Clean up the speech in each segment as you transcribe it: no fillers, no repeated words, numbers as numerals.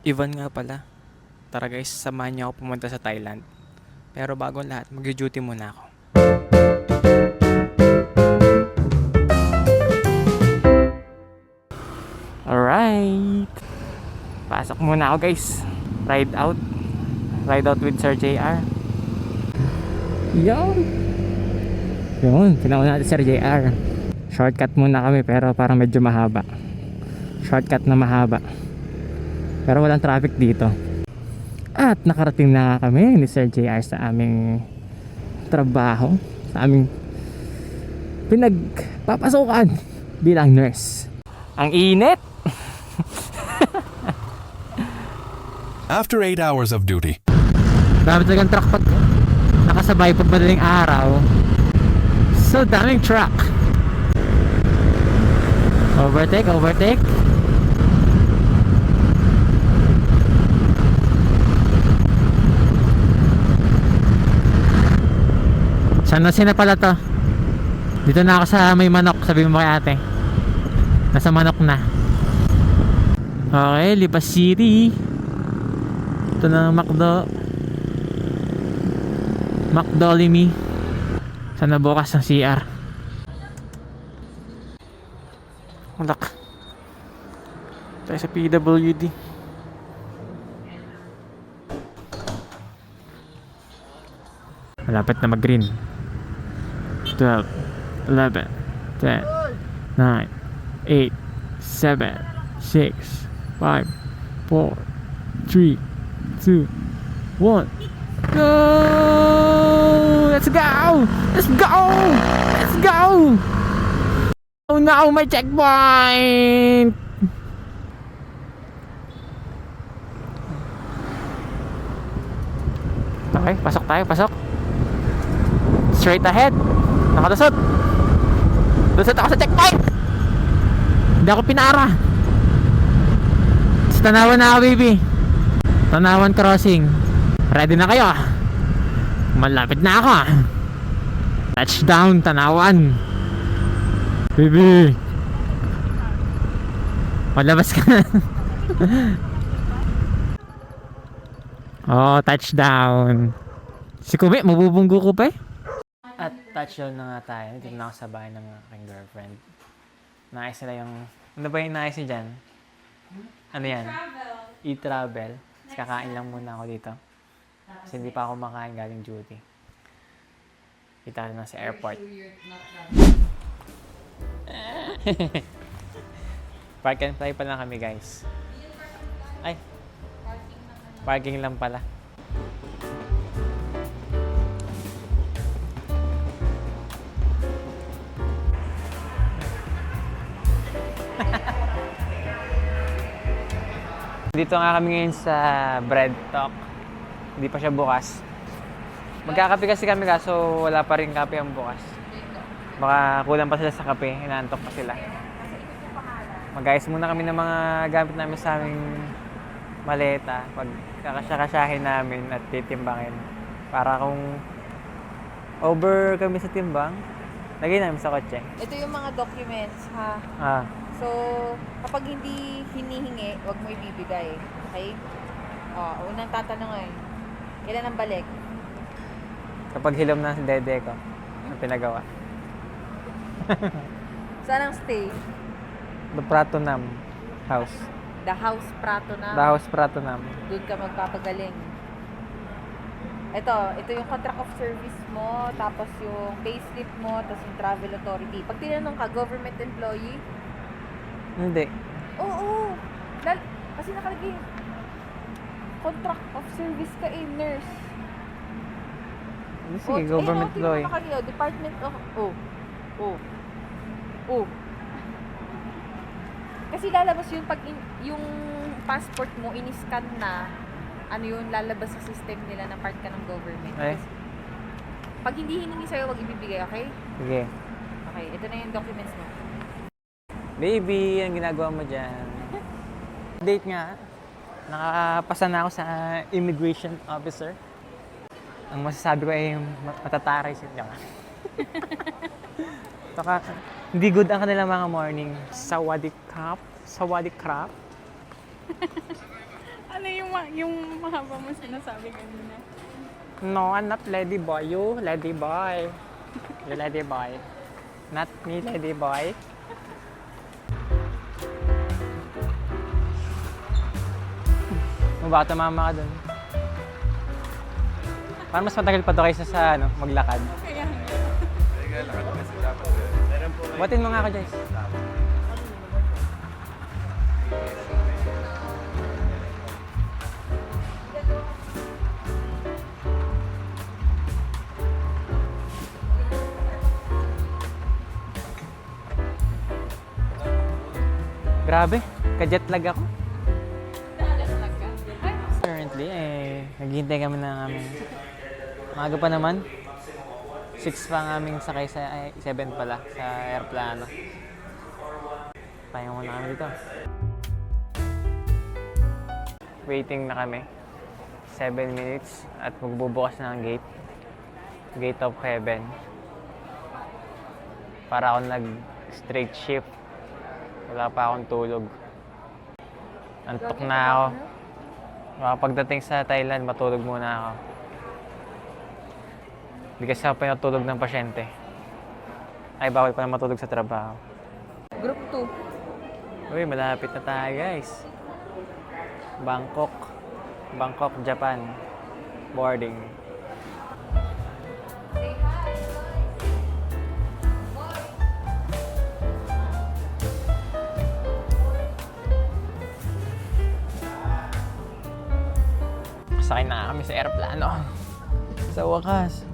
Ivan nga pala. Tara guys, samahan niyo ako pumunta sa Thailand. Pero bago ang lahat, mag-duty muna ako. Alright! Pasok muna ako guys. Ride out. Ride out with Sir JR. Yun, pinauna natin Sir JR. Shortcut muna kami pero parang medyo mahaba. Shortcut na mahaba. Pero walang traffic dito. At nakarating na kami ni Sir JR sa aming trabaho, sa aming pinagpapasukan bilang nurse. Ang init! After 8 hours of duty, Dami talagang truck pag nakasabay pag madaling araw. So daming truck. Overtake, overtake. San Jose na pala to. Dito na ako sa may manok. Sabi mo kay ate, nasa manok na. Okay, Lipas City. Ito na ang McDolimy. Sana bukas ng CR. Ulak. Tayo sa PWD. Malapit na mag-green. 12, 11, 10, 9, 8, 7, 6, 5, 4, 3, 2, 1. Go! Let's go! Let's go! Let's go! Oh no, my checkpoint! Okay, pasok tayo, pasok. Straight ahead. Nakalusot. Lusot ako sa checkpoint. Hindi ako pinara. Sa Tanawan na ako, baby. Tanawan crossing. Ready na kayo? Malapit na ako. Touchdown, Tanawan. Baby. Malabas ka na. Oh, touchdown. Si Kumi, mabubunggo ko pa eh. At touchdown na nga tayo. Dito na ako sa bahay ng aking girlfriend. Naayos nila yung... Ano ba yung naayos niya dyan? Ano yan? E-travel. Kakain lang muna ako dito. Kasi hindi pa ako makain galing duty. Kita na sa airport. Park and fly pa lang kami guys. Ay! Parking lang pala. Dito nga kami ngayon sa Bread Talk. Hindi pa siya bukas. Magkakape kasi kami kaso wala pa rin kape ang bukas. Baka kulang pa sila sa kape, inaantok pa sila. Mag-ayos muna kami ng mga gamit namin sa aming maleta. Pag kakasya-kasyahin namin at titimbangin. Para kung over kami sa timbang, lagay namin sa kotse. Ito yung mga documents, ha? Ah, So, kapag hindi hinihingi, wag mo ibibigay. Okay? Unang tatanungin, kailan ang balik? kapag hilom na si dede ko, ang pinagawa. Saan ang stay? The Pratunam House. The House Prato na. The House Pratunam. Doon ka magpapagaling. Ito yung contract of service mo, tapos yung payslip mo, tapos yung travel authority. Pag tinanong ka, government employee? Hindi. Oo. Kasi nakalagay, contract of service ka eh, nurse. Sige, government employee. Nakalagay, Department of... Kasi lalabas yun pag yung passport mo, in-scan na, ano yun, lalabas sa system nila na part ka ng government. Ay. Pag hindi hiningi sa'yo, wag ibibigay, okay? Sige. Okay, ito na yung documents mo. Baby, ang ginagawa mo dyan? Date nga. Nakapasa na ako sa immigration officer. Ang masasabi ko ay matataray sila. Saka, hindi good ang kanilang mga morning. Sawadee krap. Sawadee krap. Ano yung mahaba mo sinasabi kanina? No, I'm not lady boy. You lady boy. You lady boy. Not me lady boy. Baka tumama ka dun. Parang mas matagal pa to kaysa sa maglakad. Kaya Buhatin mo nga ako, Joyce. Grabe, ka-jetlag ako. Currently, naghihintay kami ng aming... Maaga pa naman. 6 pa ang aming sakay sa... 7 pala, sa aeroplano. Pahinga muna kami dito. Waiting na kami. 7 minutes at magbubukas na ang gate. Gate of Heaven. Para ako nag-straight shift. Wala pa akong tulog. Antok na ako. Pagdating sa Thailand, matulog muna ako. Hindi kasi ako pinatulog ng pasyente. Ay, bawal pa na matulog sa trabaho. Group 2. Uy, malapit na tayo, guys. Bangkok. Bangkok, Japan. Boarding. Sakay na kami sa aeroplano. Sa wakas.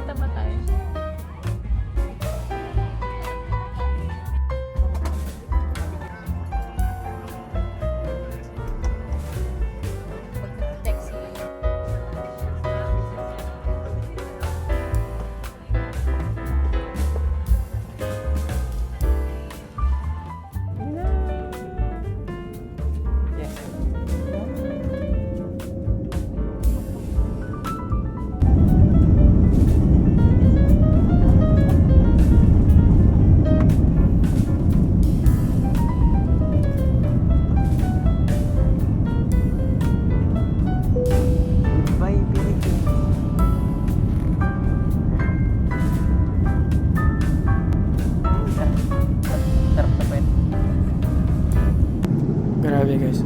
tama tayo. Taxi. Yes. Goodbye, Philippines. Sarap na pwede. Grabe guys.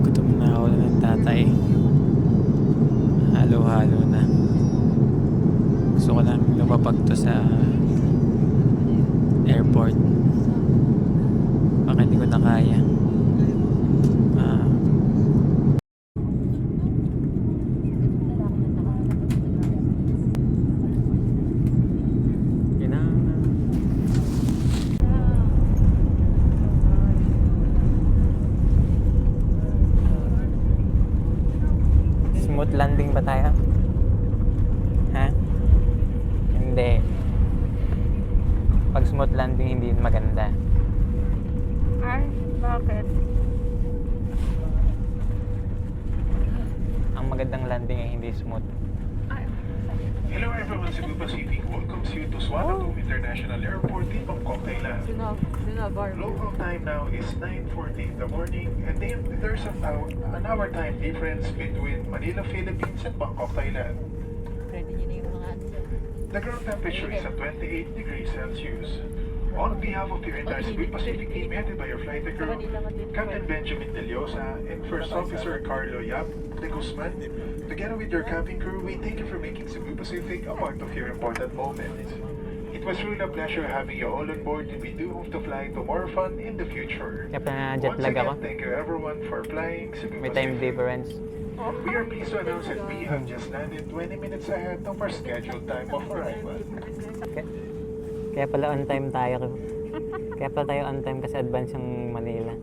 Gutom na ako ng tatay. Halo-halo na. Gusto ko lang lumapag to sa airport. Baka hindi ko na kaya. Smooth landing ba tayo? Ha? Hindi. Pag smooth landing, hindi maganda. Ay, bakit? Ang magandang landing ay hindi smooth. Ay, Hello everyone, Cebu Pacific welcomes you to Suvarnabhumi International Airport in Bangkok, Thailand. Local time now is 9:40 in the morning and then there's an hour time difference between Manila, Philippines and Bangkok, Thailand. The ground temperature is at 28 degrees Celsius. On behalf of the entire Cebu Pacific team headed by your flight crew, Captain Benjamin Deliosa and First Officer Carlo Yap de Guzman, together with your cabin crew, we thank you for making Cebu Pacific a part of your important moment. It was really a pleasure having you all on board and we do hope to fly to more fun in the future. Kaya pa na jet Once lag again, ako. thank you everyone for flying Cebu May time Pacific. difference. We are pleased to announce that we have just landed 20 minutes ahead of our scheduled time of arrival. Kaya pala on time tayo. Kaya pala tayo on time kasi advance yung Manila.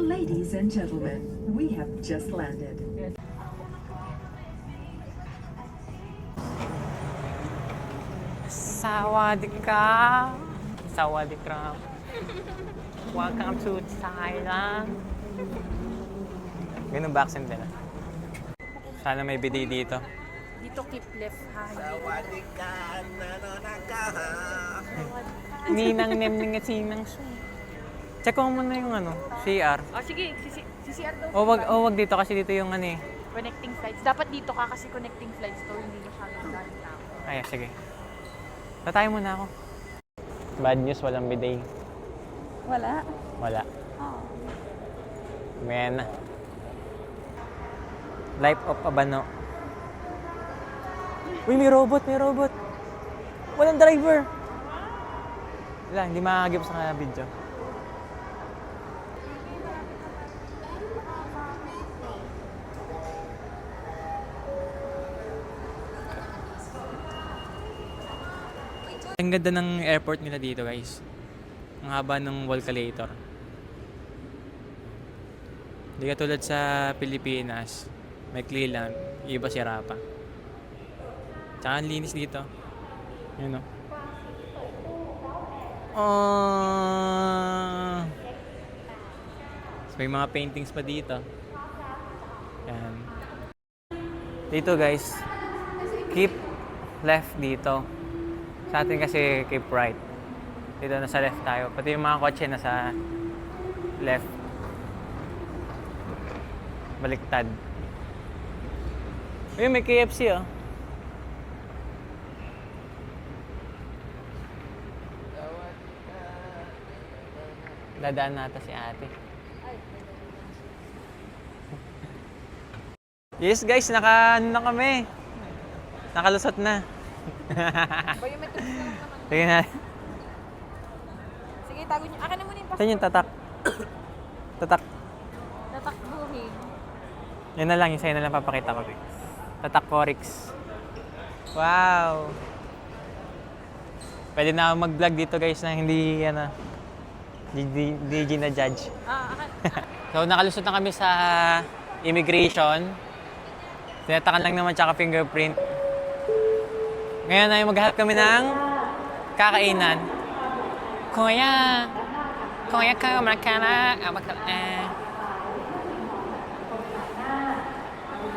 Ladies and gentlemen, we have just landed. Sawadee ka. Sawadee krap. Welcome to Thailand. Ganun ba accent nila? Sana may BD dito. Dito keep left high. Sawadee ka, nanonaka. Ninang nemning at sinang su. Check ko muna yung ano, CR. Sige, CCR daw. Wag dito kasi dito yung ano eh. Connecting flights. Dapat dito ka kasi connecting flights to, hindi masyadong daming tao. Ay, sige. Tatay muna ako. Bad news, walang bidet. Wala. Wala. Oh. Men. Life of Abano. Uy, may robot, may robot. Walang driver. Wala, hindi makakagip sa video. Ang ganda ng airport nila dito, guys. Ang haba ng Volcalator. Hindi ka tulad sa Pilipinas. May lang, iba sira pa. Tsaka ang linis dito. Yun o. May mga paintings pa dito. Yan. Dito guys, keep left dito. Sa atin kasi keep right. Dito nasa left tayo. Pati yung mga kotse nasa left. Baliktad. Ayun, may KFC oh. Dadaan nata si ate. Yes guys, ano na kami. Nakalusot na. Biometrics na lang naman. Sige na. Sige, tago niyo. Akin na muna yung passport. Saan yung tatak? Tatak. Tatakbuhin. Yan na lang, yung sa'yo na lang papakita ko. Tatak Corix. Wow! Pwede na ako mag-vlog dito guys na hindi di gina-judge. Akin. So nakalusot na kami sa immigration. Tinatakan lang naman tsaka fingerprint. Ngayon ay maghahanap kami ng kakainan. Kuya ka, makana.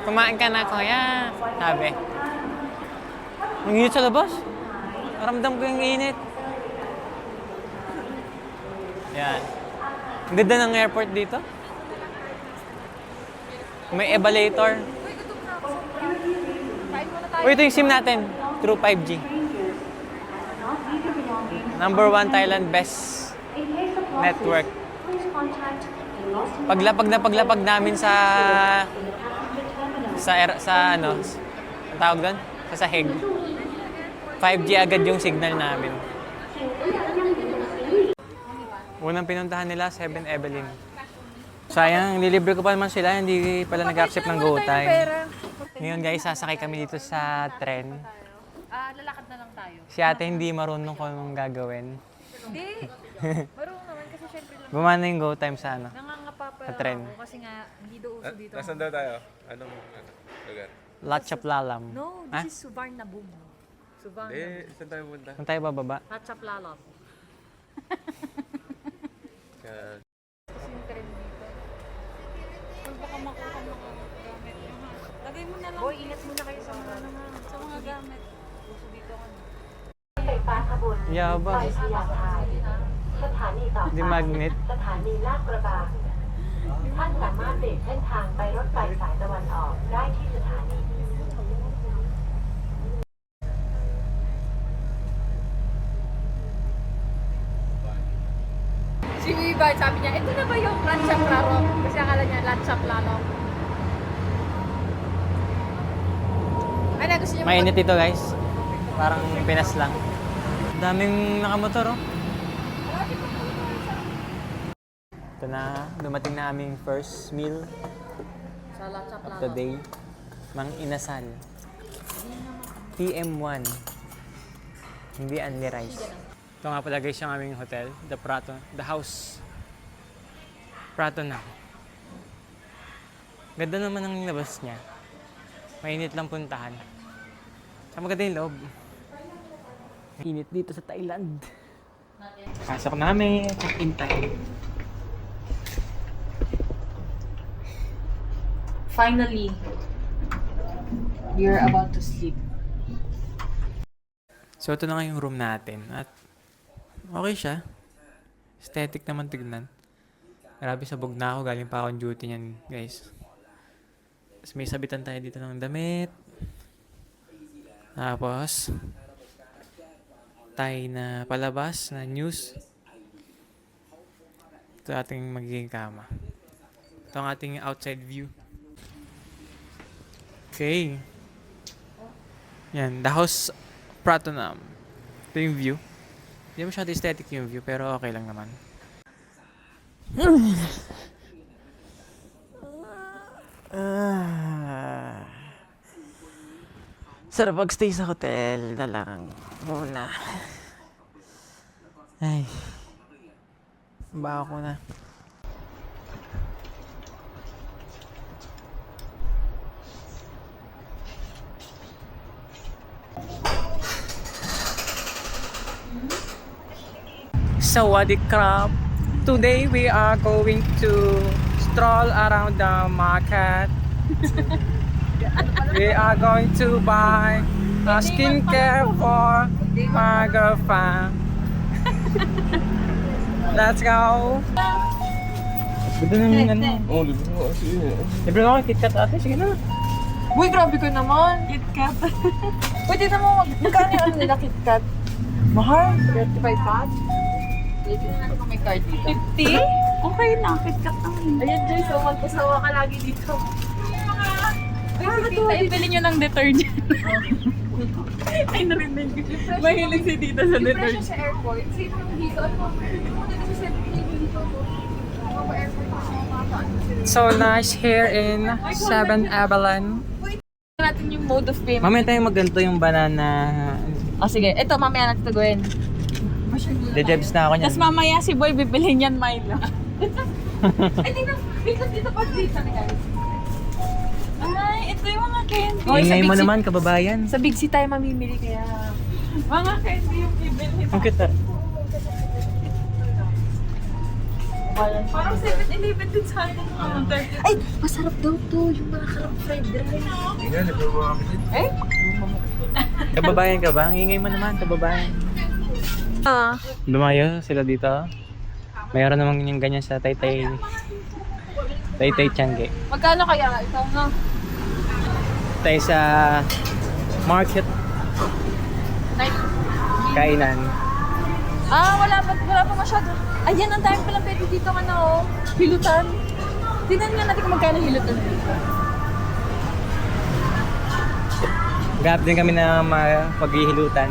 Kumain ka na, kuya. Sabi. Ang init sa labas. Ramdam ko yung init. Yan. Ang ganda ng airport dito. May elevator. Kain muna tayo. Uy, ito yung SIM natin. True 5G. Number 1 Thailand best network. Paglapag namin sa ano, ang tawag doon? Sa sahig. 5G agad yung signal namin. Unang pinuntahan nila, 7 Evelyn. Sayang, nilibre ko pa naman sila, hindi pala nag-accept ng GoTime. Ngayon guys, sasakay kami dito sa tren. Lalakad na lang tayo. Si ate hindi marunong kung anong gagawin. Hindi. Marunong naman kasi syempre lang. Bumana yung GoTime sa ano? Nangangapa pa Sa tren. ako kasi nga hindi daw uso dito. Nasaan daw tayo? Anong lugar? Latchaplalam. No, Ha? this is Suvarnabhumi. Hindi, saan tayo pumunta? Saan tayo bababa? Ratchaplalam. Yan. Kasi yung tren dito. Kung baka makuha mga gamit nyo ha. Lagay mo na lang Boy, ingat muna kayo sa mga sa mga gamit. uso dito ka na. Yaba. สถานีต่อ Di ไป magnet. สถานีลาดกระบังท่านสามารถเปลี่ยนเส้นทางไปรถไฟสายตะวันออกได้ที่สถานี Si Viva, sabi niya, ito na ba yung Ratchaplalam? Kasi akala niya, Ratchaplalam. Ano, gusto niyo Mainit ito guys. Parang Pinas lang. Daming nakamotor oh. Ito na, dumating na aming first meal sa of Ratchaplalam? the day. Mang inasal. PM1. Hindi only rice. Ito nga pala guys yung aming hotel. The Prato. The house. Prato na. Ganda naman ang labas niya. Mainit lang puntahan. Sa maganda yung loob. Init dito sa Thailand. Pasok namin. Check-in time. Finally, we're about to sleep. So ito na nga yung room natin. At Okay siya. Aesthetic naman tignan. Grabe, sabog na ako. Galing pa akong duty niyan, guys. Tapos may sabitan tayo dito ng damit. Tapos, tayo na palabas na news. Ito ating magiging kama. Ito ang ating outside view. Okay. Yan, the house Pratunam. Ito yung view. Hindi masyado aesthetic yung view, pero okay lang naman. Sarap mag-stay sa hotel na lang muna. Ay. Ba ako na. Sawadee krap. Today we are going to stroll around the market. We are going to buy a skincare for my girlfriend. Let's go! Ganda naman ano. Oo, libre mo kasi yun eh. Libre mo ako, KitKat ate. Sige na. Uy, grabe ka naman. KitKat. Pwede naman, magkano yung ano nila KitKat? Mahal. 35 baht. Pwede na natin kung may card dito. 50? Okay lang, KitKat lang yun. Ayan, Joyce, so magpasawa ka lagi dito. Ay, si tita, ibili nyo ng detergent. Ay, narinig ko. Mahilig si tita sa Yung presyo detergent. sa airport, same lang dito. Ano mo? Dito sa 7 dito. Mga pa-airport ko sa mga paano. So nice here in 7-Eleven. Natin yung mode of payment. Mamaya tayo magganto yung banana. Oh, sige. Ito, mamaya natin ito gawin. Dejebs na ako niyan. Tapos mamaya si Boy bibilhin yan Milo. Ay, tingnan. Dito pa dito na guys. Ay, ito yung mga candy. Hoy, Ingay mo sa Big C- naman, kababayan. Sa Big C tayo mamimili kaya... Mga candy yung bibilhin. Ang cute ah. Parang 7-Eleven din sa atin. 30. Ay, masarap daw to. Yung mga karap fried rice. Tingnan, libre mo kami dito. Kababayan ka ba? Ang ingay mo naman, kababayan. Lumayo sila dito. Mayroon naman yung ganyan sa Taytay Tiangge. Magkano kaya? Ikaw na. Tayo sa market kainan. Wala pa masyado. Ayan, ang dami palang pwede dito ano, hilutan. Tingnan nga natin kung magkano hilutan dito. Gap din kami na paghihilutan.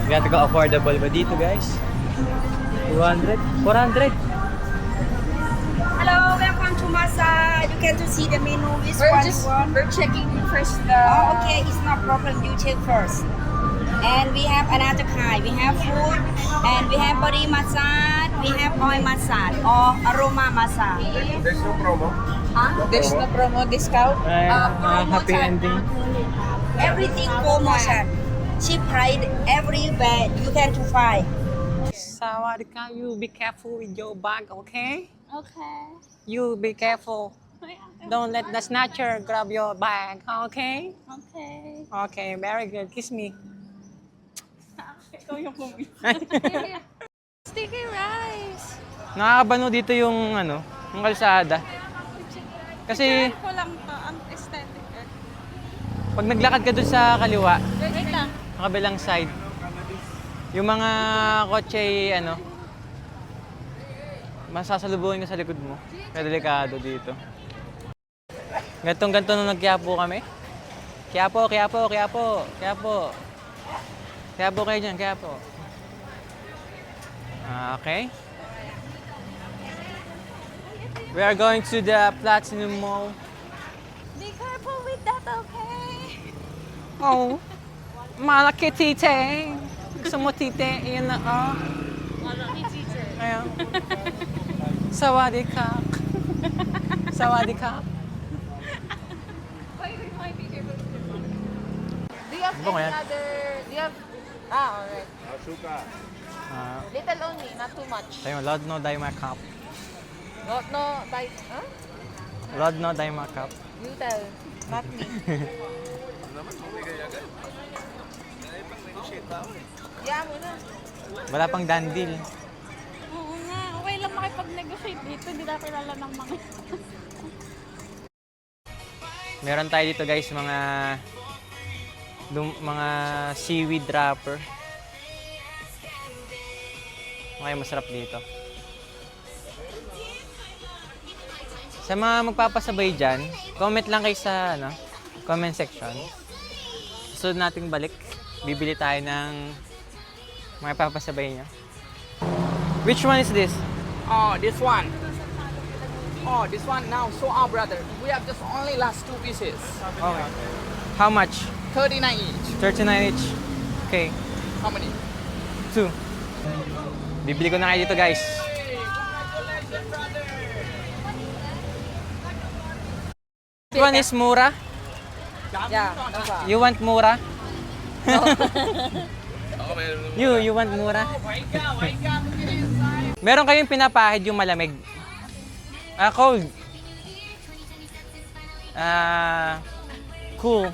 Grabe ka affordable ba dito, guys? 200? 400? Hello, welcome to Masa. You can to see the menu is We're checking first the... Oh, okay, it's not problem. You check first. And we have another kind. We have food, and we have body massage, we have oil massage, or aroma massage. There's no promo. There's no promo discount. Happy ending. Everything promotion. Cheap price everywhere. You can to find. Sawadika, you be careful with your bag, okay? Okay. You be careful. Don't let the snatcher grab your bag, okay? Okay. Okay, very good. Kiss me. Ikaw yung kumita. Sticky rice. Nakakabano dito yung yung kalsada. Kasi Ko lang to, ang aesthetic eh. pag naglakad ka doon sa kaliwa, Wait lang. kabilang side, yung mga kotse, masasalubungin ka sa likod mo. Kaya delikado dito. Ganto nung nag-Quiapo kami. Quiapo kayo dyan, Quiapo. Okay. We are going to the Platinum Mall. Be careful with that, okay? Oh, malaki tite. Gusto mo tite? Iyan na, oh. Malaki teacher. Ayan. Sawadee ka. Sawadee ka. Do you have Ano ba yan? do you have... alright. Asuka. Little only, not too much. Tayo, Lord no Daima Cup. No, by... Huh? Lord no Daima Cup. You tell, not me. Yeah, mo na. Wala pang dandil. Oo nga, okay lang makipag-negotiate dito. Hindi na kilala ng mga... Meron tayo dito guys, mga seaweed wrapper. Okay, masarap dito. Sa mga magpapasabay dyan, comment lang kayo sa comment section. Susunod nating balik, bibili tayo ng mga papasabay nyo. Which one is this? Oh, this one. Oh, this one now. So our brother, we have just only last 2 pieces. Okay. How much? 39 each. 39 each. Okay, How many? 2. Bibili ko na kayo dito guys. Which one is mura? Yeah, You want mura? you want mura? Meron kayong pinapahid yung malamig. Cold. Cool.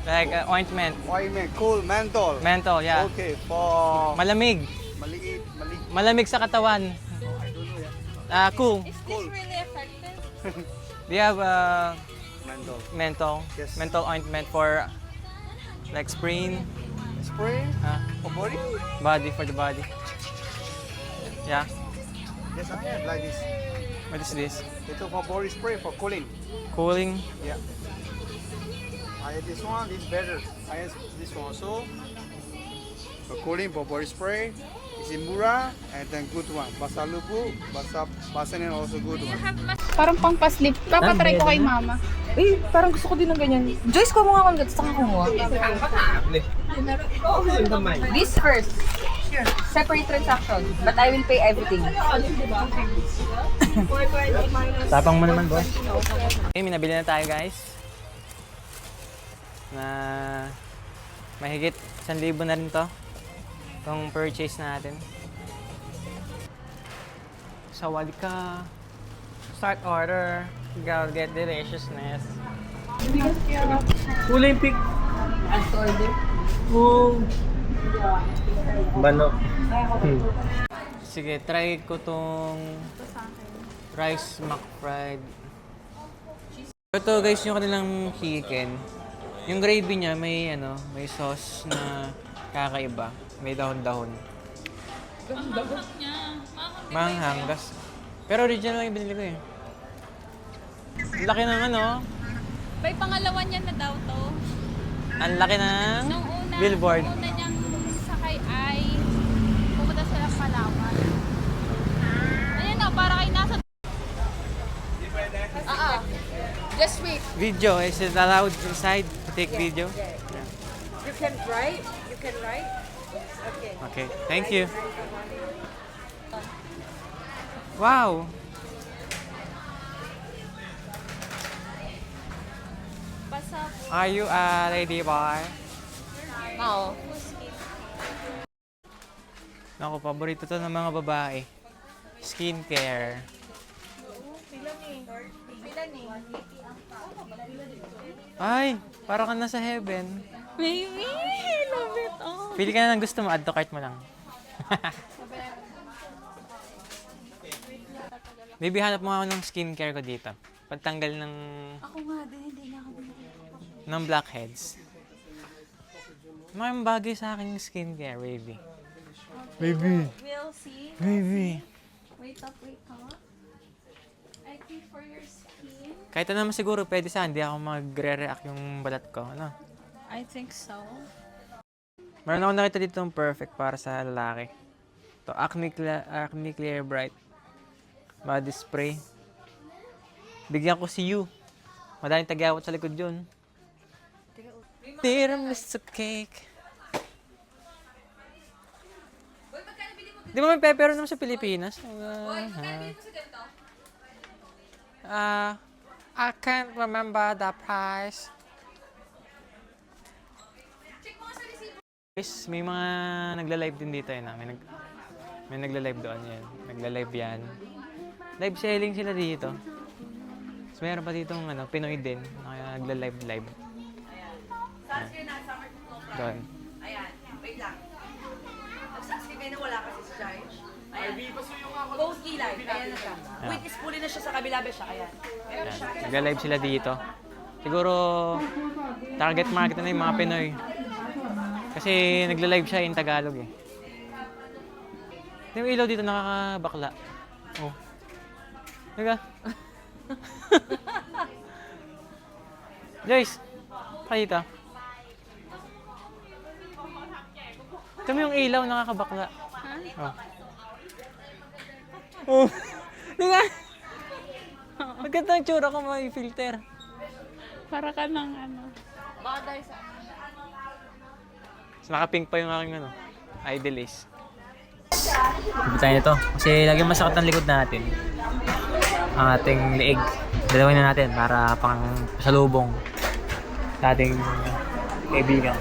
Like ointment. Ointment, cool, menthol. Menthol, yeah. Okay, for Malamig. maliit. Malamig sa katawan. Cool. Is this really effective? Do you have Menthol. menthol? Yes. Menthol ointment for like sprain, Spray for body? body for the body. Yeah. Yes, I have like this. What is this? Ito for body spray for cooling. Cooling. Yeah. I have this one, this better. I have this one also. For cooling for body spray. It's in Mura and then good one. Basalubu, Basanen also good one. Parang pang paslip. Papatry ko kay mama. Eh, parang gusto ko din ng ganyan. Joyce, ko mga kung gusto kang kumuha. This first. Separate transaction, but I will pay everything. Tapang mo naman, boss. Okay, minabili na tayo, guys. Na mahigit 1,000 na rin to. Itong purchase natin. Sawali ka. Start order. Go get deliciousness. Olympic. Oh. Bano. Sige, try ko tong rice McFried. Ito guys, yung kanilang chicken. Yung gravy niya may may sauce na kakaiba. May dahon-dahon. Manghang. Pero original lang yung binili ko eh. Laki ng May pangalawa niya na daw to. ang laki ng Nung una, billboard. Nung una niyang sakay ay pumunta sila sa Palawan. Ayun na, para kay nasa... Just wait. Video, is it allowed inside to take video? You can write. You can write. Okay. Okay, thank you. Wow! Basa Are you a lady boy? Oo. Naku, paborito to ng mga babae. Skincare. Ay, parang ka nasa heaven. Baby, I love it. Oh. Pili ka na ng gusto mo, add to cart mo lang. Baby, hanap mo ako ng skincare ko dito. Pagtanggal ng... Ako nga din, hindi na ako binili. ng blackheads. Mga bagay sa akin yung skincare, baby. Baby. We'll see. Baby. Wait up, huh? I think for your skin. Kahit ano naman siguro, pwede sa hindi ako magre-react yung balat ko. Ano? I think so. Meron ako nakita dito yung perfect para sa lalaki. Ito, Acne Clear Bright Body Spray. Bigyan ko si you. Madaling tag-awat sa likod yun. Tiramisu cake. Di ba may pepper naman sa Pilipinas? I can't remember the price. Guys, may mga nagla-live din dito yun. May nagla-live doon yan. Nagla-live yan. Live selling sila dito. meron pa dito ano, Pinoy din. Nagla-live. Sunscreen na summer to Doon. Ayan, wait lang. Nag-sunscreen kayo na wala kasi si Jai. Ayan. Post kilay. Ayan na siya. Wait, ispuli na siya sa kabila ba siya. Ayan. Ayan siya. Nagla-live sila dito. Siguro, target market na yung mga Pinoy. Kasi nagla-live siya in Tagalog eh. Yung ilaw dito nakakabakla. Oh. Teka. Joyce, ka dito. Ito mo yung ilaw nakakabakla. Oh. Oh. Teka. Maganda ang tsura ko may filter. Para ka ng ano. So, naka-pink pa yung aking ano, Idolies. Tayo nito. Kasi lagi masakit ang likod natin. Ang ating liig. Dalawin na natin para pang pasalubong sa ating kaibigan.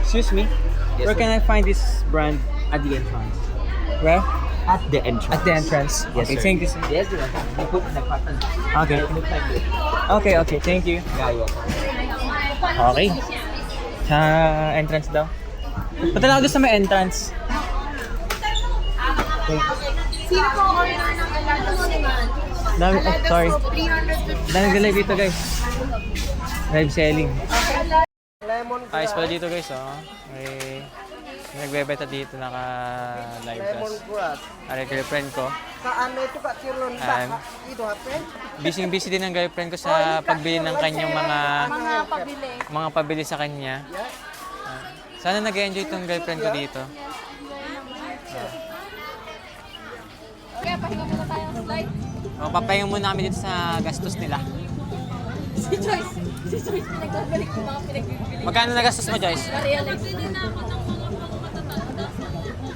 Excuse me? Yes, Where sir. can I find this brand? At the entrance. Where? At the entrance. At the entrance. Yes, Okay, sir. thank you, sir. Yes, sir. You put the button. Okay. Okay, thank you. Yeah, you're welcome. Okay. Sa entrance daw. Punta lang ako doon sa may entrance. Sino po order ng gelato? Dami, oh, sorry. Dami nag-live dito guys. Live selling. Ayos pala dito guys, oh. May nagbebenta dito, naka-live class. Ari, girlfriend ko. And busy din ang girlfriend ko sa pagbili ng kanyang mga pabili sa kanya. Sana nag-enjoy itong girlfriend ko dito. Kaya pahinga muna tayo ng slide. O, papahinga muna kami dito sa gastos nila. Si Joyce pinagbabalik yung mga pinagbibili. Magkano nagastos mo, Joyce? Na-realize.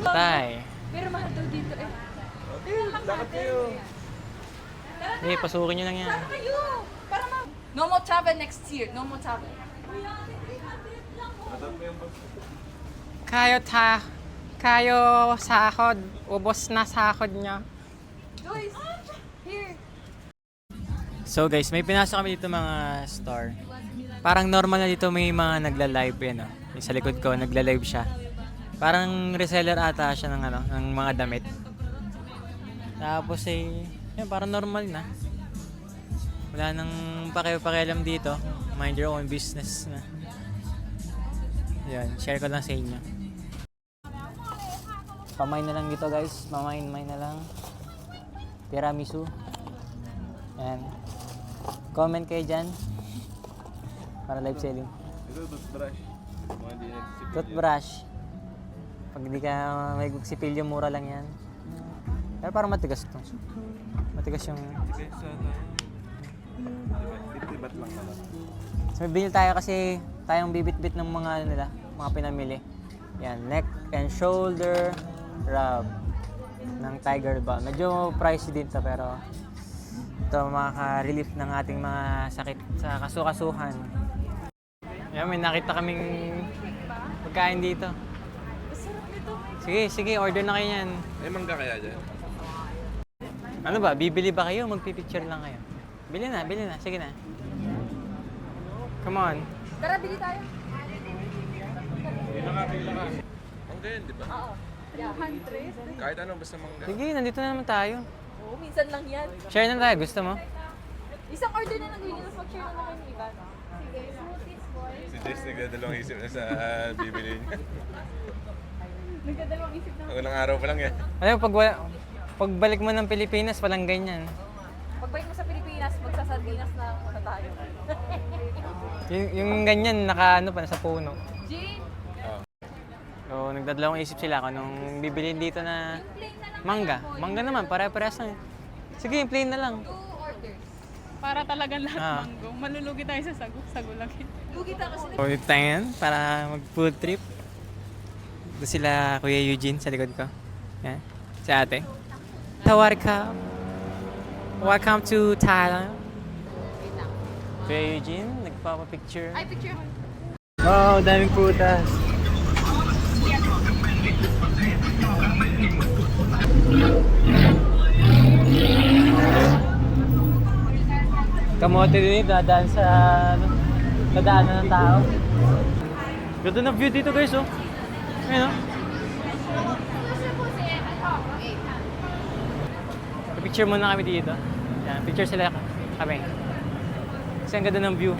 Tay. Pero mahal daw dito eh. Eh, pasukin nyo lang yan. Kayo! Para no more travel next year. No more travel. Kayo sahod. Ubos na sahod nyo. Joyce! Here! So guys, may pinasok kami dito mga store. Parang normal na dito may mga nagla-live yan, oh. Yung sa likod ko, nagla-live siya. Parang reseller ata siya ng ano, ng mga damit. Tapos yun, parang normal na. Wala nang pakialam dito. Mind your own business na. Yan, share ko lang sa inyo. Pamain na lang dito guys, mamain na lang. Tiramisu. Yan. Comment kayo dyan. Para live selling. Ito, toothbrush. Mga hindi nagsisipilyo. Toothbrush. Pag hindi ka may sipilyo, mura lang yan. Pero parang matigas to. Matigas yung... Kasi sa... Libat lang naman. So may binil tayo kasi tayong bibit-bit ng mga ano nila, mga pinamili. Yan, neck and shoulder rub ng Tiger Balm. Medyo pricey din to pero ito makaka-relief ng ating mga sakit sa kasukasuhan. Yan, may nakita kaming pagkain dito. Sige, order na kayo yan. May mangga kaya dyan? Ano ba, bibili ba kayo? Magpipicture lang kayo. Bili na. Sige na. Come on. Tara, bili tayo. Pila ka. Mangga yun, di ba? Oo. Yeah, 100. Kahit ano, basta mangga. Sige, nandito na naman tayo. Oo, minsan lang yan. Share na tayo, gusto mo? Isang order na lang ganyan, tapos mag-share na lang kayo ng iba. Sige, smoothies, boys. Si Jess nagdadalawang isip na sa bibili niya. Nagdadalawang isip na. Unang araw pa lang yan. Ano, pagbalik mo ng Pilipinas, walang ganyan. Pagbalik mo sa Pilipinas, magsasardinas na muna tayo. Yung ganyan, naka nasa puno. Jean! So, nagdadalawang isip sila kung anong bibilin dito na mangga. Mangga naman, pare-parehas lang. Sige, plain na lang. 2 orders. Para talagang lahat Ah. mango. Malulugi tayo sa sago lang. Lugi tayo kasi So, dito tayo ngayon para mag-food trip. Ito sila Kuya Eugene sa likod ko. Yan. Si ate. Tawarka. Welcome to Thailand. Kuya Eugene, nagpapapicture. Ay, picture mo. Wow, daming putas. Kamote din ito, dadaan sa, ano, dadaanan ng tao. Ganda ng view dito guys, oh. Ayun, oh. Picture muna kami dito. Yan, picture sila kami. Kasi ang ganda ng view.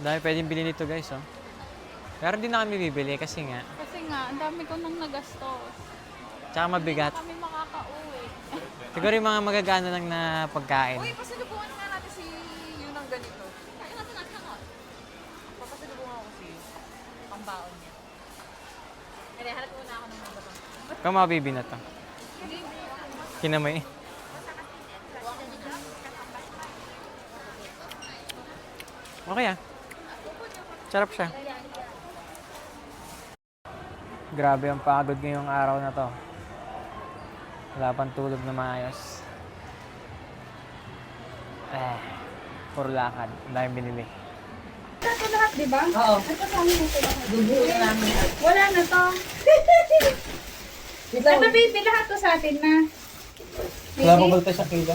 Dahil pwedeng bilhin dito guys, oh. Pero hindi na kami bibili kasi nga. Kasi nga, ang dami ko nang nagastos. Tsaka mabigat. Hindi na kami makakauwi. Siguro yung mga magagana lang na pagkain. Uy, pasalubungan nga natin si yun ng ganito. Kaya natin natin ako. Papasalubungan ko si pambaon niya. Hindi, hanap muna ako ng mga bato. Ikaw mga baby na to. Kinamay. Okay ah. Sarap siya. Grabe ang pagod ngayong araw na to. Wala pang tulog na maayos. Puro lakad. Ang daming binili. Ito lahat, di ba? Oo. Ito sa amin ito lahat. Dugo na namin. Wala na to. Ito baby, lahat to sa atin na. Wala pa balta sa kila.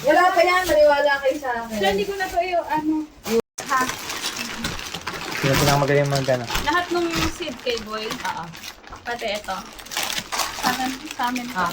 Wala pa yan, maniwala kayo sa akin. So, hindi ko na to yung ano. Ha? Sino pinakamagaling mag-ano? Lahat ng seed kay boy. Oo. Pati ito. Sa amin to.